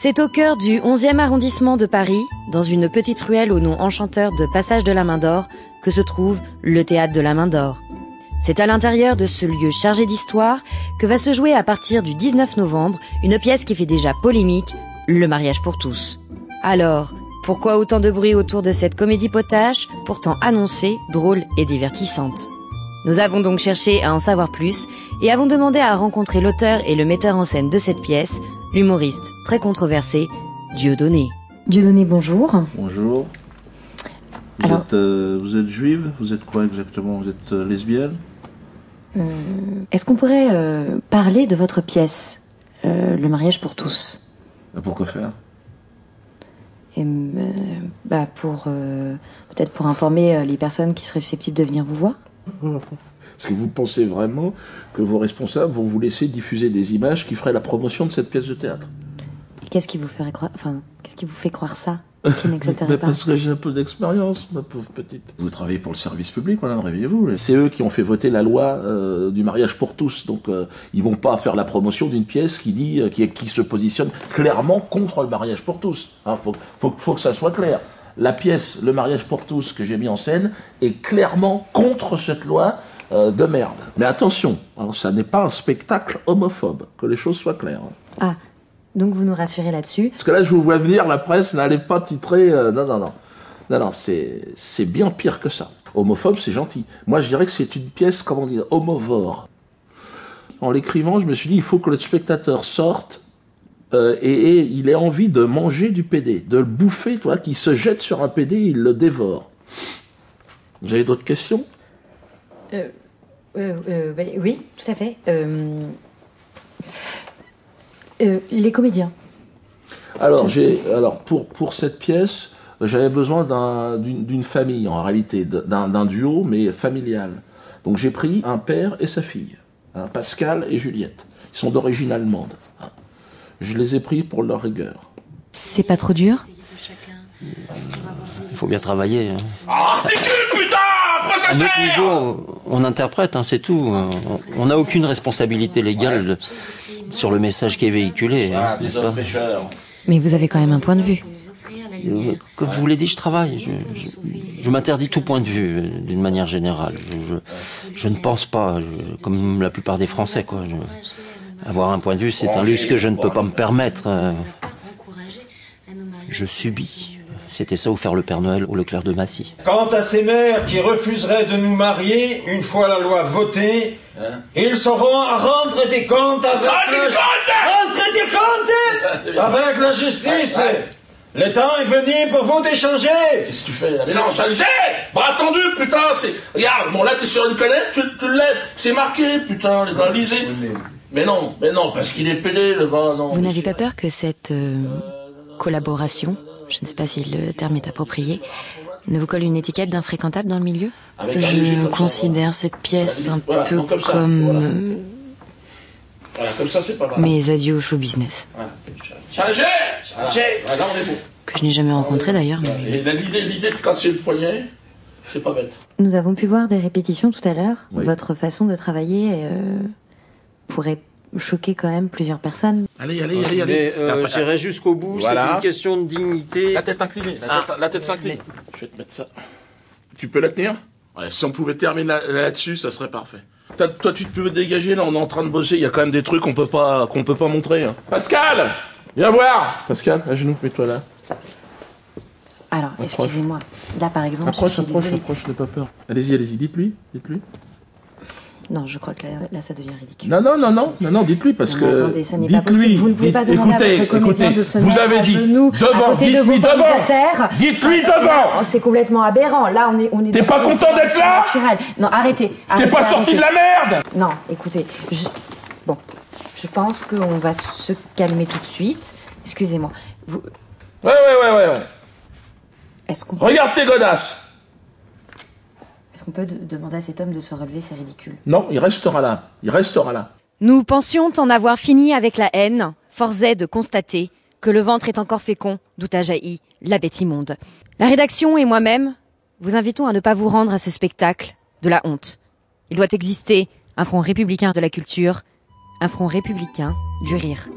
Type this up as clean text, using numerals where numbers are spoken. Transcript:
C'est au cœur du 11e arrondissement de Paris, dans une petite ruelle au nom enchanteur de Passage de la Main d'Or, que se trouve le Théâtre de la Main d'Or. C'est à l'intérieur de ce lieu chargé d'histoire que va se jouer à partir du 19 novembre une pièce qui fait déjà polémique, Le mariage pour tous. Alors, pourquoi autant de bruit autour de cette comédie potache, pourtant annoncée, drôle et divertissante? Nous avons donc cherché à en savoir plus et avons demandé à rencontrer l'auteur et le metteur en scène de cette pièce, l'humoriste très controversé, Dieudonné. Dieudonné, bonjour. Bonjour. Vous êtes juive? Vous êtes quoi exactement? Vous êtes lesbienne? Est-ce qu'on pourrait parler de votre pièce, Le mariage pour tous? Pourquoi faire? Peut-être pour informer les personnes qui seraient susceptibles de venir vous voir. Est-ce que vous pensez vraiment que vos responsables vont vous laisser diffuser des images qui feraient la promotion de cette pièce de théâtre? Et qu'est-ce qui vous ferait croire, qu'est-ce qui vous fait croire ça, qui n'accepterait pas? Parce que j'ai un peu d'expérience, ma pauvre petite. Vous travaillez pour le service public, voilà, réveillez-vous. C'est eux qui ont fait voter la loi du mariage pour tous, donc ils vont pas faire la promotion d'une pièce qui se positionne clairement contre le mariage pour tous. Hein, faut que ça soit clair. La pièce Le mariage pour tous que j'ai mis en scène est clairement contre cette loi de merde. Mais attention, hein, ça n'est pas un spectacle homophobe, que les choses soient claires. Ah, donc vous nous rassurez là-dessus. Parce que là, je vous vois venir, la presse n'allait pas titrer... Non, c'est bien pire que ça. Homophobe, c'est gentil. Moi, je dirais que c'est une pièce, comment dire, homovore. En l'écrivant, je me suis dit, il faut que le spectateur sorte et il ait envie de manger du PD, de le bouffer, toi, qu'il se jette sur un PD, il le dévore. Vous avez d'autres questions? Oui, tout à fait. Les comédiens. Alors, pour cette pièce, j'avais besoin d'une famille, en réalité, d'un duo, mais familial. Donc j'ai pris un père et sa fille, hein, Pascal et Juliette. Ils sont d'origine allemande. Hein. Je les ai pris pour leur rigueur. C'est pas trop dur? Il faut bien travailler. Hein. Ah, putain! À notre niveau, on interprète, hein, c'est tout. On n'a aucune responsabilité légale sur le message qui est véhiculé. Hein, n'est-ce pas? Mais vous avez quand même un point de vue. Comme je vous l'ai dit, je travaille. Je m'interdis tout point de vue, d'une manière générale. Je ne pense pas, comme la plupart des Français, quoi. Avoir un point de vue, c'est un luxe que je ne peux pas me permettre. Je subis. C'était ça ou faire le Père Noël au Leclerc de Massy. Quant à ces mères qui refuseraient de nous marier, une fois la loi votée, ils sauront à rendre des comptes avec avec la justice. Le temps est venu pour vous d'échanger. Qu'est-ce que tu fais là? Mais non, changer! Bras tendu, putain, c'est... Regarde, bon là t'es sur le canal, tu le lèves. C'est marqué, putain, les gars, lisez. Mais non, parce qu'il est pédé, le gars, non. Vous n'avez pas peur que cette collaboration, je ne sais pas si le terme est approprié, ne vous colle une étiquette d'infréquentable dans le milieu? Je considère cette pièce un peu comme... Voilà, comme ça, c'est pas mal. Mes adieux au show business. Changer! Là, on est bon. Que je n'ai jamais rencontré d'ailleurs. Mais... Et l'idée de casser le poignet, c'est pas bête. Nous avons pu voir des répétitions tout à l'heure. Oui. Votre façon de travailler pourrait choquer quand même plusieurs personnes. Allez. Mais j'irai jusqu'au bout, Voilà. c'est une question de dignité. La tête inclinée, la tête s'incline. Je vais te mettre ça. Tu peux la tenir? Ouais, si on pouvait terminer là-dessus, ça serait parfait. Toi, tu peux dégager, là, on est en train de bosser, il y a quand même des trucs qu'on peut pas montrer. Hein. Pascal! Viens voir! Pascal, à genoux, mets-toi là. Alors, excusez-moi. Là, par exemple, Approche, désolée. n'aie pas peur. Allez-y, dites-lui. Non, je crois que là, ça devient ridicule. Non, dites-lui, parce Non, que... mais attendez, ça n'est pas possible. Vous ne pouvez pas demander à votre comédien de se mettre à genoux à côté de vos pommes de terre. Dites-lui devant! C'est complètement aberrant. Là, on est T'es pas content d'être là? naturel. Non, arrêtez. T'es pas sorti de la merde! Non, écoutez, je pense qu'on va se calmer tout de suite. Excusez-moi. Ouais. Est-ce qu'on peut... Regarde tes godasses! Est-ce qu'on peut demander à cet homme de se relever? C'est ridicule. Non, il restera là. Nous pensions en avoir fini avec la haine. Force est de constater que le ventre est encore fécond, d'où a jailli la bête immonde. La rédaction et moi-même vous invitons à ne pas vous rendre à ce spectacle de la honte. Il doit exister un front républicain de la culture, un front républicain du rire.